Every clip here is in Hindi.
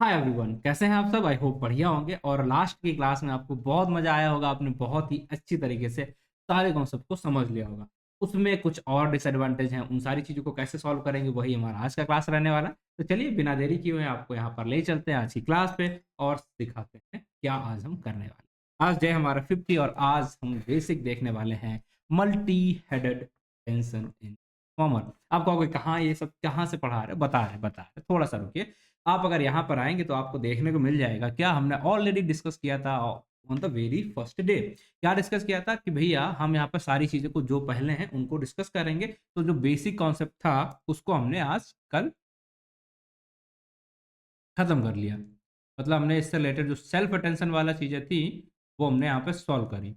हाय एवरीवन, कैसे हैं आप सब? आई होप बढ़िया होंगे। और लास्ट की क्लास में आपको बहुत मजा आया होगा। आपने बहुत ही अच्छी तरीके से सारे कॉन्सेप्ट को समझ लिया होगा। उसमें कुछ और डिसएडवांटेज हैं, उन सारी चीज़ों को कैसे सॉल्व करेंगे वही हमारा आज का क्लास रहने वाला है। तो चलिए बिना देरी किए हुए आपको यहाँ पर ले चलते हैं आज की क्लास पे और दिखाते हैं क्या आज हम करने वाले हैं। आज डे हमारा 50 और आज हम बेसिक देखने वाले हैं multi headed tension in common. आप कहोगे कहाँ ये सब कहाँ से पढ़ा रहे, बता रहे, थोड़ा सा रुकिए। आप अगर यहाँ पर आएँगे तो आपको देखने को मिल जाएगा क्या हमने ऑलरेडी डिस्कस किया था on the very first day. क्या डिस्कस किया था कि भैया हम यहाँ पर सारी चीज़ों को जो पहले हैं उनको डिस्कस करेंगे। तो जो बेसिक कॉन्सेप्ट था उसको हमने आज कल खत्म कर लिया। मतलब हमने इससे रिलेटेड जो सेल्फ अटेंशन वाला चीज़ें थी वो हमने यहाँ पे सॉल्व करी।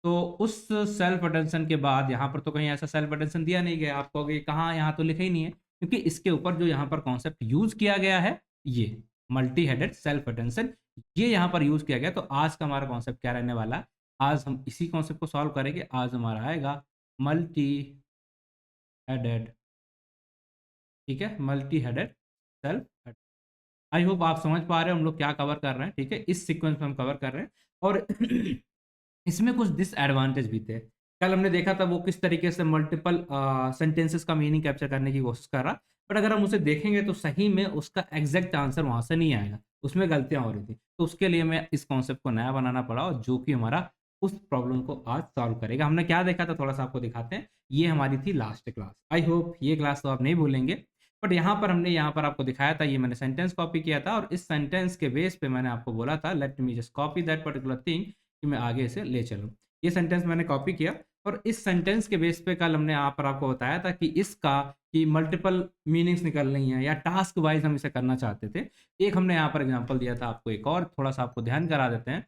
तो उस सेल्फ अटेंशन के बाद यहाँ पर तो कहीं ऐसा सेल्फ अटेंशन दिया नहीं गया। आप कहोगे कहाँ, यहाँ तो लिखा ही नहीं है। क्योंकि इसके ऊपर जो यहाँ पर कॉन्सेप्ट यूज़ किया गया है ये मल्टी हेडेड सेल्फ अटेंशन, ये यहाँ पर यूज़ किया गया। तो आज का हमारा कॉन्सेप्ट क्या रहने वाला है? आज हम इसी कॉन्सेप्ट को सॉल्व करेंगे। आज हमारा आएगा मल्टी हेडेड, ठीक है? Multi headed self. I hope आप समझ पा रहे हो हम लोग क्या कवर कर रहे हैं, ठीक है? इस सीक्वेंस में हम कवर कर रहे हैं। और इसमें कुछ डिसएडवांटेज भी थे। कल हमने देखा था वो किस तरीके से मल्टीपल सेंटेंसेस का मीनिंग कैप्चर करने की कोशिश कर रहा। बट अगर हम उसे देखेंगे तो सही में उसका एग्जैक्ट आंसर वहाँ से नहीं आएगा, उसमें गलतियाँ हो रही थी। तो उसके लिए हमें इस कॉन्सेप्ट को नया बनाना पड़ा और जो कि हमारा उस प्रॉब्लम को आज सॉल्व करेगा। हमने क्या देखा था थोड़ा-सा आपको दिखाते हैं। ये हमारी थी लास्ट क्लास। आई होप ये क्लास तो आप नहीं भूलेंगे। बट यहाँ पर हमने यहाँ पर आपको दिखाया था, ये मैंने सेंटेंस कॉपी किया था और इस सेंटेंस के बेस पे मैंने आपको बोला था let me just copy that particular thing कि मैं आगे इसे ले चलूँ। ये सेंटेंस मैंने कॉपी किया और इस सेंटेंस के बेस पे कल हमने यहाँ पर आपको बताया था कि इसका कि मल्टीपल मीनिंग्स निकलनी है या टास्क वाइज़ हम इसे करना चाहते थे। एक हमने यहाँ पर एग्ज़ाम्पल दिया था आपको, एक और थोड़ा-सा आपको ध्यान करा देते हैं।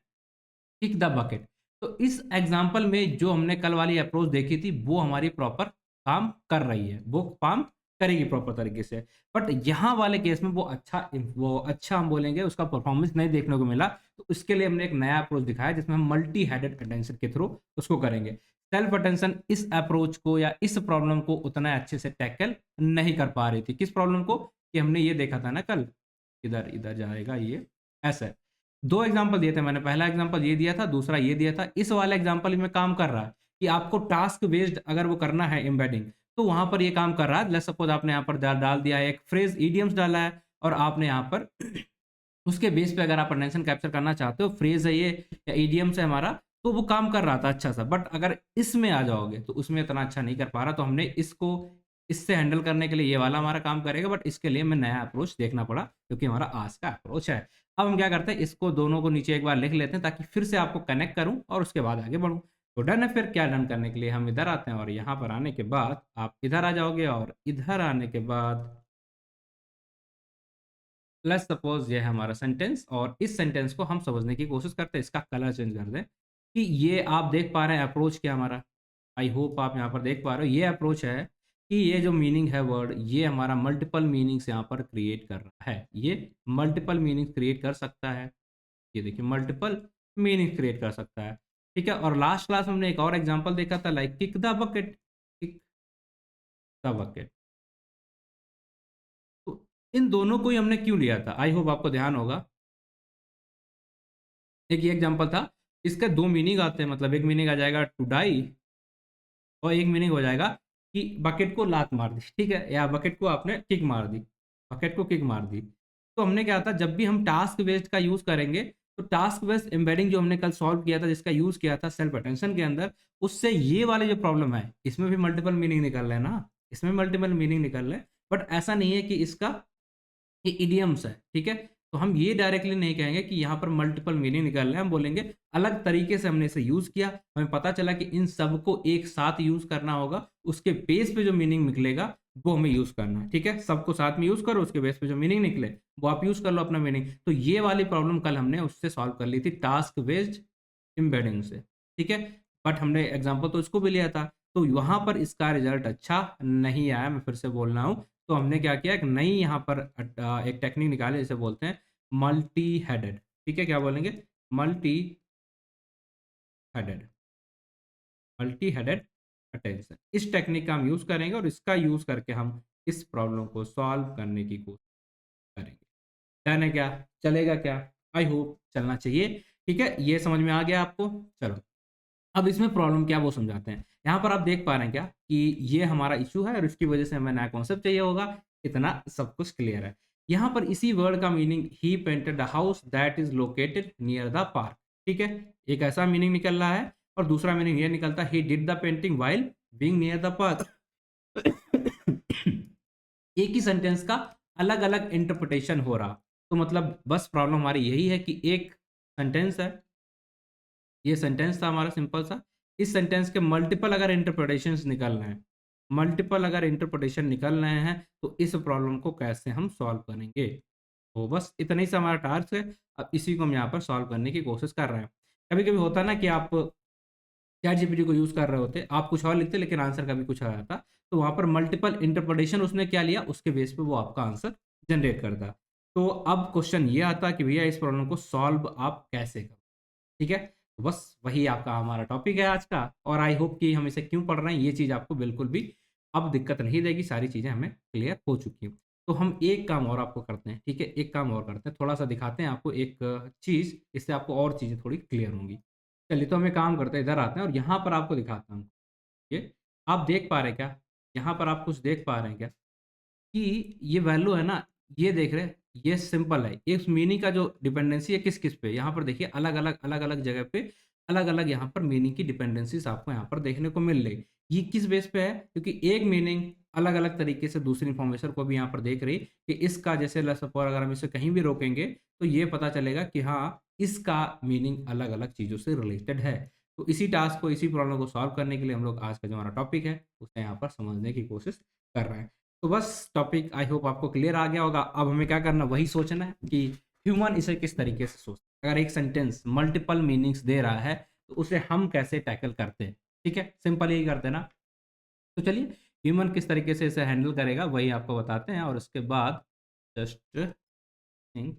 Kick the bucket. तो इस एग्ज़ाम्पल में जो हमने कल वाली अप्रोच देखी थी, वो हमारी प्रॉपर काम कर रही है, वो काम करेगी प्रॉपर तरीके से। बट यहाँ वाले केस में वो अच्छा हम बोलेंगे उसका परफॉर्मेंस नहीं देखने को मिला, तो उसके लिए हमने एक नया अप्रोच दिखाया जिसमें हम मल्टी हेडेड अटेंशन के थ्रू उसको करेंगे। सेल्फ अटेंशन इस अप्रोच को या इस प्रॉब्लम को उतना अच्छे से टैकल नहीं कर पा रही थी। किस प्रॉब्लम को? कि हमने ये देखा था ना कल, इधर इधर जाएगा ये, ऐसे। 2 एग्ज़ाम्पल दिए थे मैंने, पहला एग्ज़ाम्पल ये दिया था, दूसरा ये दिया था। इस वाले एग्ज़ाम्पल में काम कर रहा है कि आपको टास्क बेस्ड अगर वो करना है एम्बेडिंग, तो वहाँ पर ये काम कर रहा है। लेट्स सपोज़ आपने यहाँ पर डाल दिया है एक फ्रेज़ इडियम्स डाला है और आपने यहाँ पर उसके बेस पे अगर आप अटेंशन कैप्चर करना चाहते हो, फ्रेज़ है ये या इडियम्स है हमारा, तो वो काम कर रहा था अच्छा-सा। बट अगर इसमें आ जाओगे, तो उसमें इतना अच्छा नहीं कर पा रहा, तो हमने इसको इससे हैंडल करने के लिए ये वाला हमारा काम करेगा, बट इसके लिए हमें नया अप्रोच देखना पड़ा, क्योंकि हमारा आज का अप्रोच है। अब हम क्या करते हैं, इसको दोनों को नीचे एक बार लिख लेते हैं, ताकि फिर से आपको कनेक्ट करूँ और उसके बाद आगे बढ़ूँ। तो डन है, फिर क्या डन करने के लिए हम इधर आते हैं और यहाँ पर आने के बाद आप इधर आ जाओगे और इधर आने के बाद लेट्स सपोज ये है हमारा सेंटेंस और इस सेंटेंस को हम समझने की कोशिश करते हैं। इसका कलर चेंज कर दें कि ये आप देख पा रहे हैं अप्रोच क्या हमारा। आई होप आप यहाँ पर देख पा रहे हो, ये अप्रोच है कि ये जो मीनिंग है वर्ड, ये हमारा मल्टीपल मीनिंग्स यहाँ पर क्रिएट कर रहा है। ये मल्टीपल मीनिंग क्रिएट कर सकता है। ये देखिए मल्टीपल मीनिंग क्रिएट कर सकता है, ठीक है। और लास्ट क्लास में हमने एक और एग्जाम्पल देखा था, like kick the bucket. Kick the bucket. तो इन दोनों को ही हमने क्यों लिया था, आई होप आपको ध्यान होगा। एक ये एग्जांपल था, इसके 2 मीनिंग आते हैं, मतलब एक मीनिंग आ जाएगा टू डाई और एक मीनिंग हो जाएगा कि बकेट को लात मार दी, ठीक है? या बकेट को आपने किक मार दी, बकेट को किक मार दी। तो हमने क्या था, जब भी हम टास्क बेस्ड का यूज़ करेंगे, तो टास्क बेस्ड एम्बेडिंग जो हमने कल सॉल्व किया था, जिसका यूज़ किया था सेल्फ अटेंशन के अंदर, उससे ये वाले जो प्रॉब्लम है, इसमें भी मल्टीपल मीनिंग निकल रहे हैं ना, इसमें मल्टीपल मीनिंग निकल रहे हैं। बट ऐसा नहीं है कि इसका ये इडियम्स है, ठीक है? तो हम ये डायरेक्टली नहीं कहेंगे कि यहाँ पर मल्टीपल मीनिंग निकल रहे हैं, हम बोलेंगे अलग तरीके से हमने इसे यूज़ किया, हमें पता चला कि इन सबको एक साथ यूज़ करना होगा, उसके बेस पे जो मीनिंग निकलेगा, वो हमें यूज़ करना है, ठीक है? सबको साथ में यूज़ करो, उसके बेस पे जो मीनिंग निकले, वो आप यूज़ कर लो अपना मीनिंग। तो ये वाली प्रॉब्लम कल हमने उससे सॉल्व कर ली थी, टास्क बेस्ड एम्बेडिंग से, ठीक है? बट हमने एग्ज़ाम्पल तो इसको भी लिया था, तो वहाँ पर इसका रिज़ल्ट अच्छा नहीं आया, मैं फिर से बोल रहा हूँ। तो हमने क्या किया, एक नई यहाँ पर एक टेक्निक निकाली, जिसे बोलते हैं मल्टी हेडेड, ठीक है? क्या बोलेंगे? Multi headed, multi headed attention. इस टेक्निक का हम यूज़ करेंगे और इसका यूज़ करके हम इस प्रॉब्लम को सॉल्व करने की कोशिश करेंगे। डन है क्या? चलेगा क्या? आई होप चलना चाहिए। ठीक है, ये समझ में आ गया आपको? चलो, अब इसमें प्रॉब्लम क्या है वो समझाते हैं। यहाँ पर आप देख पा रहे हैं क्या कि ये हमारा इश्यू है और इसकी वजह से हमें नया कॉन्सेप्ट चाहिए होगा, इतना सब कुछ क्लियर है। यहाँ पर इसी वर्ड का meaning he painted the house that is located near the park, ठीक है? एक ऐसा मीनिंग निकल रहा है और दूसरा मीनिंग ये निकलता है he did the painting while being near the park. एक ही सेंटेंस का अलग-अलग इंटरप्रिटेशन हो रहा। तो मतलब बस प्रॉब्लम हमारी यही है कि एक सेंटेंस है, ये सेंटेंस था हमारा सिंपल सा। इस सेंटेंस के मल्टीपल अगर इंटरप्रिटेशंस निकल रहे हैं, मल्टीपल अगर इंटरप्रिटेशन निकल रहे हैं, तो इस प्रॉब्लम को कैसे हम सॉल्व करेंगे? तो बस इतना ही सा हमारा टास्क है। अब इसी को हम यहाँ पर सॉल्व करने की कोशिश कर रहे हैं। कभी-कभी होता है ना कि आप चैट जीपीटी को यूज़ कर रहे होते, आप कुछ और लिखते लेकिन आंसर कभी कुछ आ जाता, तो वहाँ पर मल्टीपल इंटरप्रिटेशन उसने क्या लिया, उसके बेस पे वो आपका आंसर जनरेट करता। तो अब क्वेश्चन ये आता कि भैया इस प्रॉब्लम को सॉल्व आप कैसे करोगे? ठीक है? तो बस वही आपका हमारा टॉपिक है आज का और आई होप कि हम इसे क्यों पढ़ रहे हैं, ये चीज़ आपको बिल्कुल भी अब दिक्कत नहीं देगी, सारी चीज़ें हमें क्लियर हो चुकी हैं। तो हम एक काम और आपको करते हैं, ठीक है? एक काम और करते हैं, थोड़ा-सा दिखाते हैं आपको एक चीज़, इससे आपको और चीज़ें थोड़ी क्लियर होंगी। चलिए, तो हम एक काम करते हैं, इधर आते हैं और यहाँ पर आपको दिखाता हूँ। ये आप देख पा रहे हैं क्या? यहाँ पर आप कुछ देख पा रहे हैं क्या? कि ये वैल्यू है ना, ये देख रहे हैं, ये सिंपल है। इस मीनिंग का जो डिपेंडेंसी है किस-किस पे, यहाँ पर देखिए अलग-अलग जगह पे अलग-अलग यहाँ पर मीनिंग की डिपेंडेंसीज़ आपको यहाँ पर देखने को मिल रही। ये किस बेस पे है? क्योंकि एक मीनिंग अलग-अलग तरीके से दूसरी इन्फॉर्मेशन को भी यहाँ पर देख रही कि इसका जैसे लेट्स सपोज़ अगर हम इसे कहीं भी रोकेंगे, तो ये पता चलेगा कि हाँ, इसका मीनिंग अलग-अलग चीज़ों से रिलेटेड है। तो इसी टास्क को, इसी प्रॉब्लम को सॉल्व करने के लिए हम लोग आज का जो हमारा टॉपिक है, उसे यहाँ पर समझने की कोशिश कर रहे हैं। तो बस टॉपिक आई होप आपको क्लियर आ गया होगा। अब हमें क्या करना है, वही सोचना है कि ह्यूमन इसे किस तरीके से सोचता है। अगर एक सेंटेंस मल्टीपल मीनिंग्स दे रहा है, तो उसे हम कैसे टैकल करते हैं, ठीक है? सिंपल यही करते हैं ना? तो चलिए, ह्यूमन किस तरीके से इसे हैंडल करेगा, वही आपको बताते हैं और उसके बाद जस्ट थिंक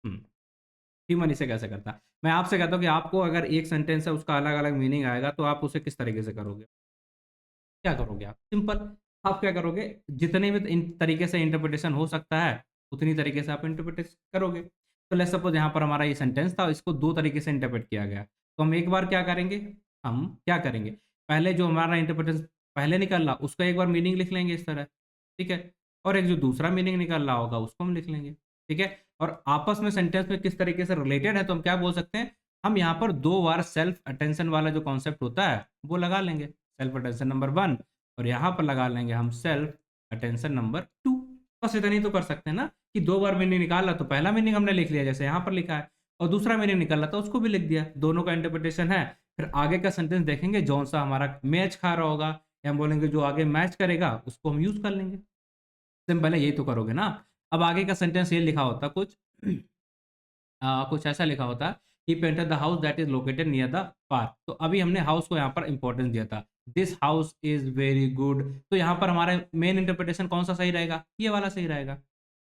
हुँ, ह्यूमन इसे कैसे करता है। मैं आपसे कहता हूँ कि आपको अगर एक सेंटेंस है, उसका अलग-अलग मीनिंग आएगा, तो आप उसे किस तरीके से करोगे? क्या करोगे आप? सिंपल, आप क्या करोगे, जितने भी इन तरीके से इंटरप्रिटेशन हो सकता है, उतनी तरीके से आप इंटरप्रिटेशन करोगे। तो लेट्स सपोज़ यहाँ पर हमारा ये सेंटेंस था, इसको 2 तरीके से इंटरप्रेट किया गया। तो हम एक बार क्या करेंगे, हम क्या करेंगे, पहले जो हमारा इंटरप्रिटेशन पहले निकल रहा, उसका एक बार मीनिंग लिख लेंगे इस तरह, ठीक है? और एक जो दूसरा मीनिंग निकल रहा होगा, उसको हम लिख लेंगे, ठीक है? और आपस में सेंटेंस में किस तरीके से रिलेटेड है, तो हम क्या बोल सकते हैं, हम यहाँ पर 2 बार सेल्फ अटेंशन वाला जो कॉन्सेप्ट होता है, वो लगा लेंगे। सेल्फ अटेंशन नंबर 1 और यहाँ पर लगा लेंगे हम सेल्फ अटेंशन नंबर 2। बस इतना ही तो कर सकते हैं ना कि 2 बार मीनिंग निकाला तो पहला मीनिंग हमने लिख लिया जैसे यहाँ पर लिखा है और दूसरा मीनिंग निकाला तो उसको भी लिख दिया। दोनों का इंटरप्रिटेशन है। फिर आगे का सेंटेंस देखेंगे जौन-सा हमारा मैच खा रहा होगा या हम बोलेंगे जो आगे मैच करेगा उसको हम यूज़ कर लेंगे। सिंपल है, यही तो करोगे ना। अब आगे का सेंटेंस ये लिखा होता कुछ कुछ ऐसा लिखा होता he painted the house that is located near the park. तो अभी हमने हाउस को यहाँ पर इंपॉर्टेंस दिया था। This house is very good. तो यहाँ पर हमारा मेन इंटरप्रिटेशन कौन सा सही रहेगा, ये वाला सही रहेगा।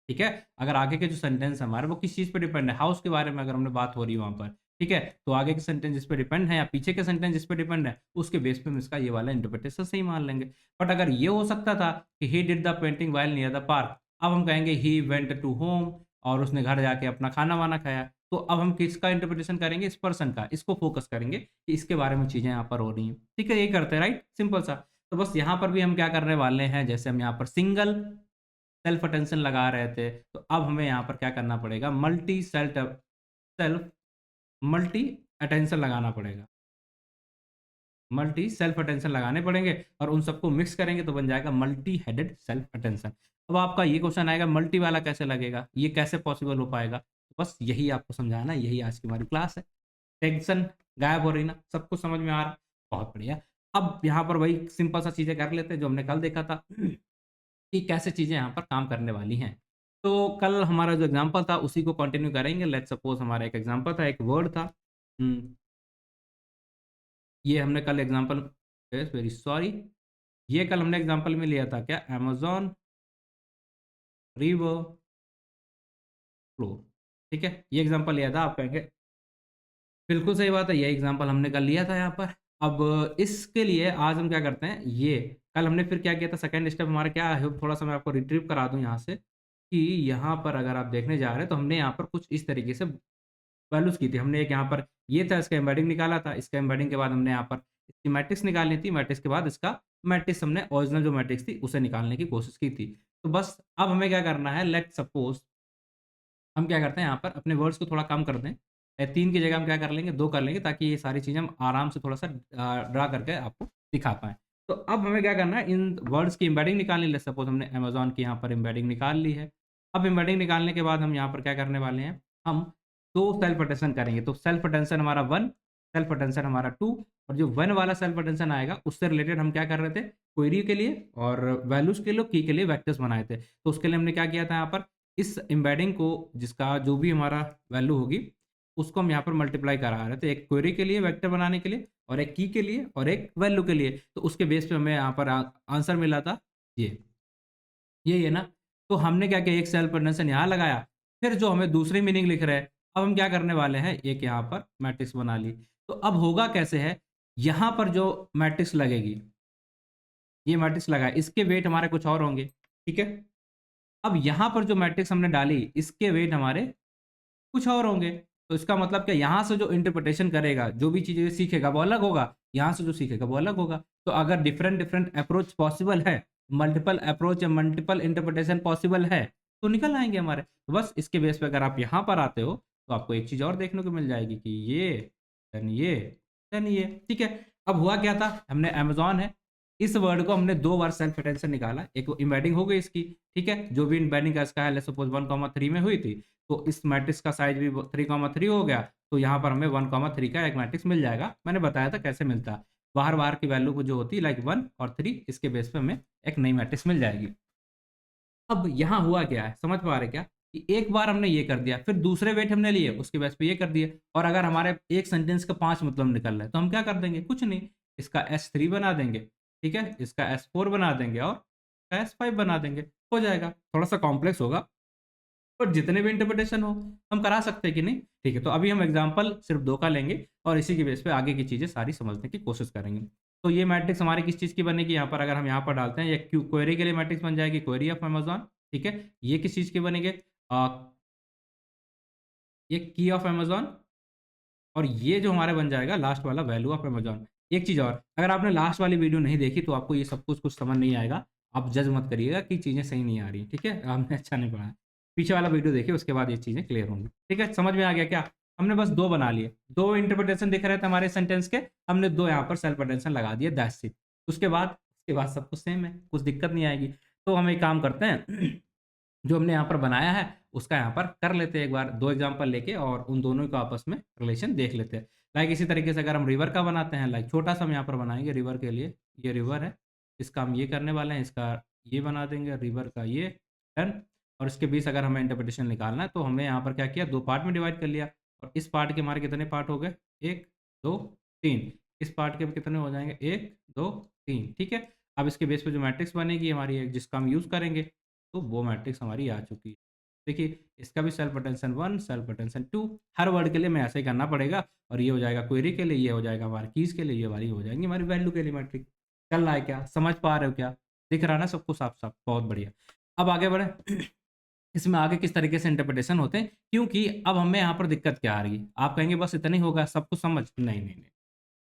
ठीक है, अगर आगे के जो सेंटेंस हमारे वो किस चीज पे डिपेंड है, हाउस के बारे में अगर हमने बात हो रही है वहां पर, ठीक है, तो आगे के सेंटेंस जिस पे डिपेंड है या पीछे के सेंटेंस जिस पे डिपेंड है उसके बेस पे हम इसका ये वाला इंटरप्रिटेशन सही मान लेंगे। बट अगर ये हो सकता था कि he did the painting while near the park, अब हम कहेंगे ही वेंट टू होम और उसने घर जाके अपना खाना वाना खाया। तो अब हम किसका इंटरप्रिटेशन करेंगे, इस पर्सन का, इसको फोकस करेंगे कि इसके बारे में चीजें यहाँ पर हो रही हैं। ठीक है, यही करते हैं, राइट, सिंपल सा। तो बस यहाँ पर भी हम क्या करने वाले हैं, जैसे हम यहाँ पर सिंगल सेल्फ अटेंशन लगा रहे थे, तो अब हमें यहाँ पर क्या करना पड़ेगा, सेल्फ मल्टी अटेंशन लगाना पड़ेगा। मल्टी सेल्फ अटेंशन लगाने पड़ेंगे और उन सबको मिक्स करेंगे तो बन जाएगा मल्टी हेडेड सेल्फ अटेंशन। अब आपका ये क्वेश्चन आएगा मल्टी वाला कैसे लगेगा, ये कैसे पॉसिबल हो पाएगा? तो बस यही आपको समझाना है, यही आज की हमारी क्लास है। टेंशन गायब हो रही ना, सब कुछ समझ में आ रहा, बहुत बढ़िया। अब यहाँ पर वही सिंपल सा चीज़ें कर लेते हैं जो हमने कल देखा था कि कैसे चीज़ें यहाँ पर काम करने वाली हैं। तो कल हमारा जो एग्ज़ाम्पल था उसी को कंटिन्यू करेंगे। लेट्स सपोज़ हमारा एक एग्ज़ाम्पल था, एक वर्ड था। हुँ, ये हमने कल एग्ज़ाम्पल वेरी सॉरी, ये कल हमने एग्ज़ाम्पल में लिया था क्या? अमेज़न रिवर फ्लो, ठीक है? ये एग्ज़ाम्पल लिया था, आप कहेंगे बिल्कुल सही बात है, ये एग्ज़ाम्पल हमने कल लिया था यहाँ पर। अब इसके लिए आज हम क्या करते हैं, ये कल हमने फिर क्या किया था, सेकंड स्टेप हमारा क्या है, थोड़ा-सा मैं आपको रिट्रीव करा दूँ यहाँ से। कि यहाँ पर अगर आप देखने जा रहे हैं तो हमने यहाँ पर कुछ इस तरीके से वैल्यूज़ की थी। हमने एक यहाँ पर ये था इसका एम्बेडिंग निकाला था, इसका एम्बेडिंग के बाद हमने यहाँ पर इसकी मैट्रिक्स निकालनी थी, मैट्रिक्स के बाद इसका मैट्रिक्स हमने ओरिजिनल जो मैट्रिक्स थी उसे निकालने की कोशिश की थी। तो बस अब हमें क्या करना है, लेट्स सपोज़ हम क्या करते हैं यहाँ पर अपने वर्ड्स को थोड़ा कम कर दें। 3 की जगह हम क्या कर लेंगे 2 कर लेंगे ताकि ये सारी चीज़ें हम आराम से थोड़ा-सा ड्रा करके आपको दिखा पाएँ। तो अब हमें क्या करना है इन वर्ड्स की एम्बेडिंग निकालनी है। लेट्स सपोज़ हमने अमेज़न की यहाँ पर एम्बेडिंग निकाल ली है। अब एम्बेडिंग निकालने के बाद हम यहाँ पर क्या करने वाले हैं, हम 2 सेल्फ अटेंशन करेंगे। तो सेल्फ अटेंशन हमारा 1, सेल्फ अटेंशन हमारा 2 और जो 1 वाला सेल्फ अटेंशन आएगा उससे रिलेटेड हम क्या कर रहे थे, क्वेरी के लिए और वैल्यूज़ के लिए, की के लिए वेक्टर्स बनाए थे। तो उसके लिए हमने क्या किया था यहाँ पर इस एम्बेडिंग को जिसका जो भी हमारा वैल्यू होगी, उसको हम यहाँ पर मल्टीप्लाई करा रहे थे। एक क्वेरी के लिए वेक्टर बनाने के लिए और एक की के लिए और एक वैल्यू के लिए। तो उसके बेस पे हमें यहाँ पर आंसर मिला था ये। यही है ना? तो हमने क्या किया एक सेल्फ कंडीशन यहाँ लगाया, फिर जो हमें दूसरी मीनिंग लिख रहे हैं, अब हम क्या करने वाले हैं, एक यहाँ पर मैट्रिक्स बना ली। तो अब होगा कैसे है, यहाँ पर जो मैट्रिक्स लगेगी, ये मैट्रिक्स लगा है, इसके वेट हमारे कुछ और होंगे, ठीक है? अब यहाँ पर जो मैट्रिक्स हमने डाली, इसके वेट हमारे कुछ और होंगे। तो इसका मतलब क्या यहाँ से जो इंटरप्रिटेशन करेगा, जो भी चीज़ें सीखेगा वो अलग होगा, यहाँ से जो सीखेगा वो अलग होगा। तो अगर डिफरेंट डिफरेंट अप्रोच पॉसिबल है, मल्टीपल अप्रोच या मल्टीपल इंटरप्रिटेशन पॉसिबल है, तो निकल आएँगे हमारे। तो बस इसके बेस पे अगर आप यहाँ पर आते हो, तो आपको एक चीज़ और देखने को मिल जाएगी कि ये, देन ये, देन ये, ठीक है। अब हुआ क्या था, हमने अमेज़न है, इस वर्ड को हमने 2 बार सेल्फ अटेंशन निकाला, एक एम्बेडिंग हो गई इसकी, ठीक है? जो भी एम्बेडिंग का इसका है लेट्स सपोज़ 1, 3 में हुई थी, तो इस मैट्रिक्स का साइज़ भी 3, 3 हो गया, तो यहाँ पर हमें 1, 3 का एक मैट्रिक्स मिल जाएगा। मैंने बताया था कैसे मिलता है। बाहर-बाहर की वैल्यू को जो होती है लाइक 1 और 3 इसके बेस पे हमें एक नई मैट्रिक्स मिल जाएगी। अब यहाँ हुआ क्या है, समझ पा रहे हैं क्या? कि एक बार हमने ये कर दिया, फिर दूसरे वेट हमने लिए, उसके बेस पे ये कर दिए और अगर हमारे एक सेंटेंस का 5 मतलब निकल रहा है, तो हम क्या कर देंगे? कुछ नहीं, इसका S3 बना देंगे, ठीक है? इसका S4 बना देंगे और इसका S5 बना देंगे, हो जाएगा। थोड़ा-सा कॉम्प्लेक्स होगा, बट जितने भी इंटरप्रिटेशन हो, हम करा सकते हैं कि नहीं? ठीक है, तो अभी हम एग्ज़ाम्पल सिर्फ़ 2 का लेंगे और इसी के बेस पे आगे की चीज़ें सारी समझने की कोशिश करेंगे। तो ये मैट्रिक्स हमारी किस चीज़ की बनेगी? यहाँ पर अगर हम यहाँ पर डालते हैं, ये क्वेरी के लिए मैट्रिक्स बन जाएगी, क्वेरी ऑफ अमेज़न, ठीक है? ये किस चीज़ के बनेंगे? ये की ऑफ अमेज़न और ये जो हमारा बन जाएगा लास्ट वाला वैल्यू ऑफ अमेज़न। एक चीज़ और, अगर आपने लास्ट वाली वीडियो नहीं देखी तो आपको ये सब कुछ समझ नहीं आएगा। आप जज मत करिएगा कि चीज़ें सही नहीं आ रही, ठीक है? आपने अच्छा नहीं पढ़ा है। पीछे वाला वीडियो देखिए उसके बाद ये चीज़ें क्लियर होंगी। ठीक है? समझ में आ गया क्या? हमने बस 2 बना लिए। 2 इंटरप्रिटेशन दिख रहे थे हमारे सेंटेंस के, हमने 2 यहाँ पर सेल्फ अटेंशन लगा दिए दैट्स इट। उसके बाद सब कुछ सेम है, कुछ दिक्कत नहीं आएगी। तो हम एक काम करते हैं जो हमने यहाँ पर बनाया है, उसका यहाँ पर कर लेते हैं एक बार 2 एग्ज़ाम्पल लेके और उन दोनों का आपस में रिलेशन देख लेते हैं। लाइक इसी तरीके से अगर हम रिवर का बनाते हैं, लाइक छोटा-सा हम यहाँ पर बनाएँगे रिवर के लिए, ये रिवर है, इसका हम ये करने वाले हैं, इसका ये बना देंगे, रिवर का ये, डन। और इसके बीच अगर हमें इंटरप्रिटेशन निकालना है, तो हमने यहाँ पर क्या किया 2 पार्ट में डिवाइड कर लिया और इस पार्ट के हमारे कितने पार्ट हो गए? 1, 2, 3। इस पार्ट के कितने हो जाएँगे? 1, 2, 3 ठीक है? अब इसके बेस पे जो मैट्रिक्स बनेगी हमारी एक जिसका हम यूज़ करेंगे तो वो मैट्रिक्स हमारी आ चुकी है। देखिए, इसका भी सेल्फ अटेंशन 1, सेल्फ अटेंशन 2 हर वर्ड के लिए हमें ऐसा ही करना पड़ेगा और ये हो जाएगा क्वेरी के लिए, ये हो जाएगा हमारे कीज़ के लिए, ये वाली हो जाएँगी हमारी वैल्यू के लिए मैट्रिक्स। चल रहा है क्या? समझ पा रहे हो क्या? दिख रहा है ना सबको साफ-साफ? बहुत बढ़िया। अब आगे बढ़ें। इसमें आगे किस तरीके से इंटरप्रिटेशन होते हैं क्योंकि अब हमें यहाँ पर दिक्कत क्या आ रही है? आप कहेंगे बस इतना ही होगा, सब कुछ समझ? नहीं, नहीं, नहीं।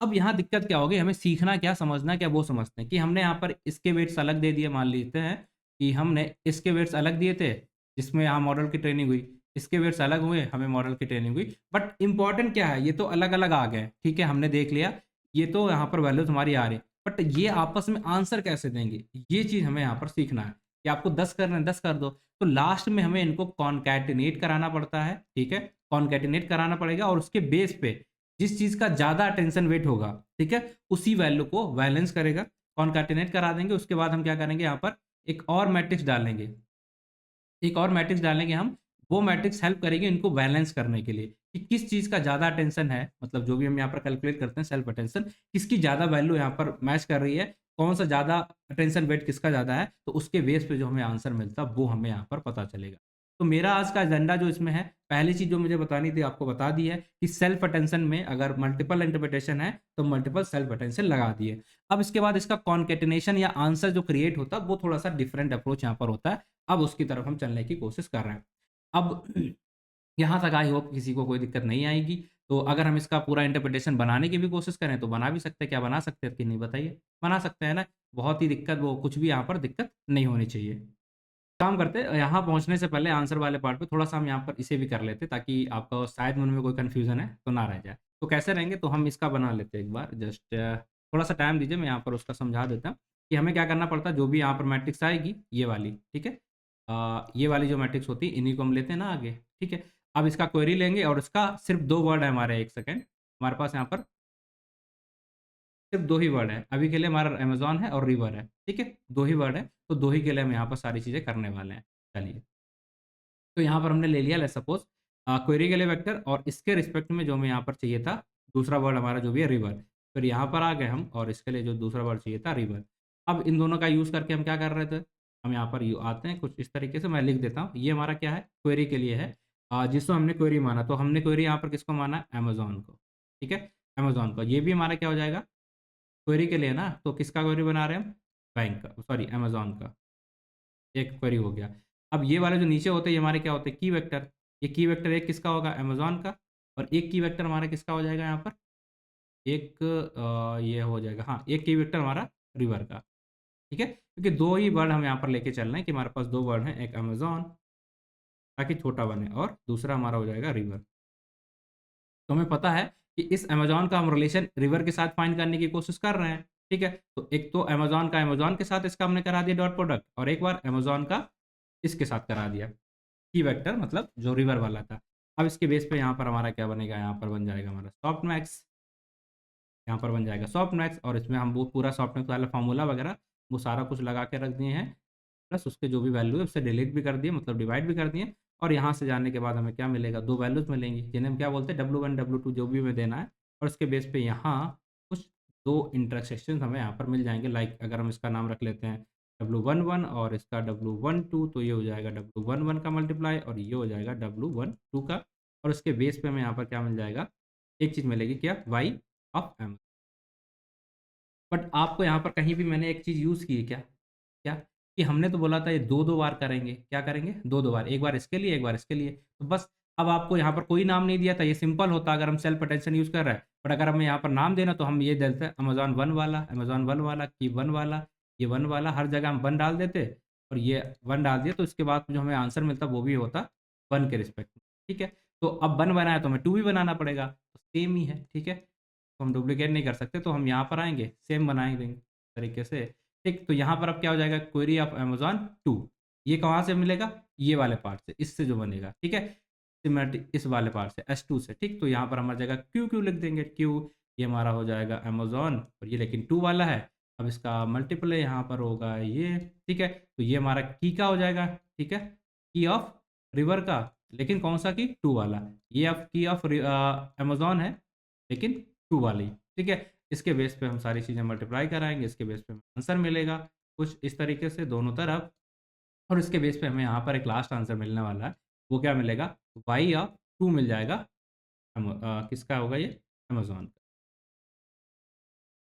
अब यहाँ दिक्कत क्या होगी, हमें सीखना क्या, समझना क्या, वो समझते हैं कि हमने यहाँ पर इसके वेट्स अलग दे दिए, मान लेते हैं कि हमने इसके वेट्स अलग दिए थे, जिसमें यहाँ मॉडल की ट्रेनिंग हुई। इसके वेट्स अलग हुए, हमें मॉडल की ट्रेनिंग हुई। बट इम्पोर्टेंट क्या है, ये तो अलग-अलग आ गए, ठीक है? हमने देख लिया, ये तो यहाँ पर वैल्यूज़ हमारी आ रही है, बट ये आपस में आंसर कैसे देंगे? ये चीज़ हमें यहाँ पर सीखना है कि आपको 10 करना है, 10 कर दो। तो लास्ट में हमें इनको कॉन्कैटिनेट कराना पड़ता है, ठीक है? कॉन्कैटिनेट कराना पड़ेगा और उसके बेस पे जिस चीज़ का ज़्यादा अटेंशन वेट होगा, ठीक है? उसी वैल्यू को वैलेंस करेगा, कॉन्कैटिनेट करा देंगे, उसके बाद हम क्या करेंगे यहाँ पर एक और मैट्रिक्स डालेंगे। एक और मैट्रिक्स डालेंगे हम, वो मैट्रिक्स हेल्प करेगी इनको बैलेंस करने के लिए, कि किस चीज़ का ज़्यादा अटेंशन है, मतलब जो भी हम यहाँ पर कैलकुलेट करते हैं सेल्फ अटेंशन, किसकी ज़्यादा वैल्यू यहाँ पर मैच कर रही है, कौन-सा ज़्यादा अटेंशन वेट किसका ज़्यादा है, तो उसके बेस पे जो हमें आंसर मिलता है, वो हमें यहाँ पर पता चलेगा। तो मेरा आज का एजेंडा जो इसमें है, पहली चीज़ जो मुझे बतानी थी आपको बता दी है कि सेल्फ अटेंशन में अगर मल्टीपल इंटरप्रिटेशन है, तो मल्टीपल सेल्फ अटेंशन लगा दिए। अब इसके बाद इसका कॉन्केटेनेशन या आंसर जो क्रिएट होता है, वो थोड़ा-सा डिफरेंट अप्रोच यहाँ पर होता है। अब उसकी तरफ हम चलने की कोशिश कर रहे हैं। अब यहाँ तक आई होप किसी को कोई दिक्कत नहीं आएगी। तो अगर हम इसका पूरा इंटरप्रिटेशन बनाने की भी कोशिश करें, तो बना भी सकते हैं। क्या बना सकते हैं कि नहीं बताइए? बना सकते हैं ना? बहुत ही दिक्कत वो कुछ भी यहाँ पर दिक्कत नहीं होनी चाहिए। काम करते हैं, यहाँ पहुँचने से पहले आंसर वाले पार्ट पे थोड़ा-सा हम यहाँ पर इसे भी कर लेते हैं, ताकि आपका शायद मन में कोई कन्फ्यूज़न है, तो ना रह जाए। तो कैसे रहेंगे? तो हम इसका बना लेते हैं एक बार, जस्ट थोड़ा-सा टाइम दीजिए, मैं यहाँ पर उसका समझा देता हूँ कि हमें क्या करना पड़ता है। जो भी यहाँ पर मैट्रिक्स आएगी, ये वाली, ठीक है? ये वाली जो मैट्रिक्स होती है, इन्हीं को हम लेते हैं ना आगे, ठीक है? अब इसका क्वेरी लेंगे और इसका सिर्फ़ 2 वर्ड है हमारे, 1 सेकंड, हमारे पास यहाँ पर सिर्फ़ 2 ही वर्ड हैं। अभी के लिए हमारा अमेज़न है और रिवर है, ठीक है? 2 ही वर्ड हैं, तो 2 ही के लिए हम यहाँ पर सारी चीज़ें करने वाले हैं। चलिए। तो यहाँ पर हमने ले लिया लेट्स सपोज़ क्वेरी के लिए वेक्टर, और इसके रिस्पेक्ट में जो हमें यहाँ पर चाहिए था, दूसरा वर्ड हमारा जो भी है रिवर। फिर यहाँ पर आ गए हम और इसके लिए जो दूसरा वर्ड चाहिए था रिवर। अब इन दोनों का यूज़ करके हम क्या कर रहे थे? हम यहाँ पर यू आते हैं कुछ इस तरीके से, मैं लिख देता हूँ। ये हमारा क्या है? क्वेरी के लिए है। जिसको हमने क्वेरी माना, तो हमने क्वेरी यहाँ पर किसको माना? अमेज़न को, ठीक है? अमेज़न को। ये भी हमारा क्या हो जाएगा? क्वेरी के लिए ना, तो किसका क्वेरी बना रहे हैं हम? बैंक का, सॉरी अमेज़न का। एक क्वेरी हो गया। अब ये वाले जो नीचे होते हैं, ये हमारे क्या होते हैं? की वेक्टर। ये की वेक्टर एक किसका होगा? अमेज़न का, और एक की वेक्टर हमारा किसका हो जाएगा यहाँ पर? एक ये हो जाएगा, हाँ, एक की वेक्टर हमारा रिवर का, ठीक है? क्योंकि 2 ही वर्ड हम यहाँ पर लेके चल रहे हैं कि हमारे पास 2 वर्ड हैं, एक अमेज़न ताकि छोटा बने, और दूसरा हमारा हो जाएगा रिवर। तो हमें पता है कि इस अमेज़न का हम रिलेशन रिवर के साथ फाइंड करने की कोशिश कर रहे हैं, ठीक है? तो एक तो अमेज़न का अमेज़न के साथ इसका हमने करा दिया डॉट प्रोडक्ट, और एक बार अमेज़न का इसके साथ करा दिया। की वेक्टर मतलब जो रिवर वाला था। अब इसके बेस पे यहाँ पर हमारा क्या बनेगा? यहाँ पर बन जाएगा हमारा सॉफ्टमैक्स, यहाँ पर बन जाएगा सॉफ्टमैक्स, और इसमें हम वो पूरा सॉफ्टमैक्स वाला फ़ॉर्मूला वगैरह वो सारा कुछ लगा के रख दिए हैं। प्लस उसके जो भी वैल्यू है उससे डिलीट भी कर दिए, मतलब डिवाइड भी कर दिए, और यहाँ से जाने के बाद हमें क्या मिलेगा? 2 वैल्यूज़ मिलेंगी, जिन्हें हम क्या बोलते हैं? W1 W2 जो भी हमें देना है, और उसके बेस पे यहाँ कुछ 2 इंटरसेक्शंस हमें यहाँ पर मिल जाएँगे। लाइक अगर हम इसका नाम रख लेते हैं W11 और इसका W12, तो ये हो जाएगा W11 का मल्टीप्लाई, और ये हो जाएगा W12 का, और उसके बेस पे हमें यहाँ पर क्या मिल जाएगा? एक चीज़ मिलेगी, क्या? Y of M। बट आपको यहाँ पर कहीं भी मैंने एक चीज़ यूज़ की है क्या? क्या? कि हमने तो बोला था ये 2-2 बार करेंगे, क्या करेंगे? 2-2 बार, एक बार इसके लिए, एक बार इसके लिए। तो बस अब आपको यहाँ पर कोई नाम नहीं दिया था, ये सिंपल होता अगर हम सेल्फ अटेंशन यूज़ कर रहे हैं। बट अगर हमें यहाँ पर नाम देना, तो हम ये देते हैं अमेज़न 1 वाला, अमेज़न 1 वाला, की 1 वाला, ये 1 वाला, हर जगह हम 1 डाल देते, और ये 1 डाल दिया, तो इसके बाद जो हमें आंसर मिलता वो भी होता 1 के रिस्पेक्ट में, ठीक है? तो अब 1 बनाया तो हमें 2 भी बनाना पड़ेगा, तो सेम ही है, ठीक है? तो हम डुप्लीकेट नहीं कर सकते, तो हम यहाँ पर आएँगे, सेम बनाए देंगे तरीके से। ठीक, तो यहाँ पर अब क्या हो जाएगा? क्वेरी ऑफ अमेज़न 2, ये कहाँ से मिलेगा? ये वाले पार्ट से, इससे जो बनेगा, ठीक है? सिमेट्रिक इस वाले पार्ट से, S2 से, ठीक? तो यहाँ पर हमारी जगह क्यू क्यू लिख देंगे, क्यू, ये हमारा हो जाएगा अमेज़न, और ये लेकिन 2 वाला है। अब इसका मल्टीपल यहाँ पर होगा ये, ठीक है? तो ये हमारा की का हो जाएगा, ठीक है? की ऑफ रिवर का, लेकिन कौन-सा की? 2 वाला। ये अब की ऑफ अमेज़न है, लेकिन 2 वाली, ठीक है? इसके बेस पे हम सारी चीज़ें मल्टीप्लाई कराएँगे, इसके बेस पे हमें आंसर मिलेगा, कुछ इस तरीके से दोनों तरफ, और इसके बेस पे हमें यहाँ पर एक लास्ट आंसर मिलने वाला है, वो क्या मिलेगा? y ऑफ 2 मिल जाएगा, किसका होगा ये? अमेज़न का,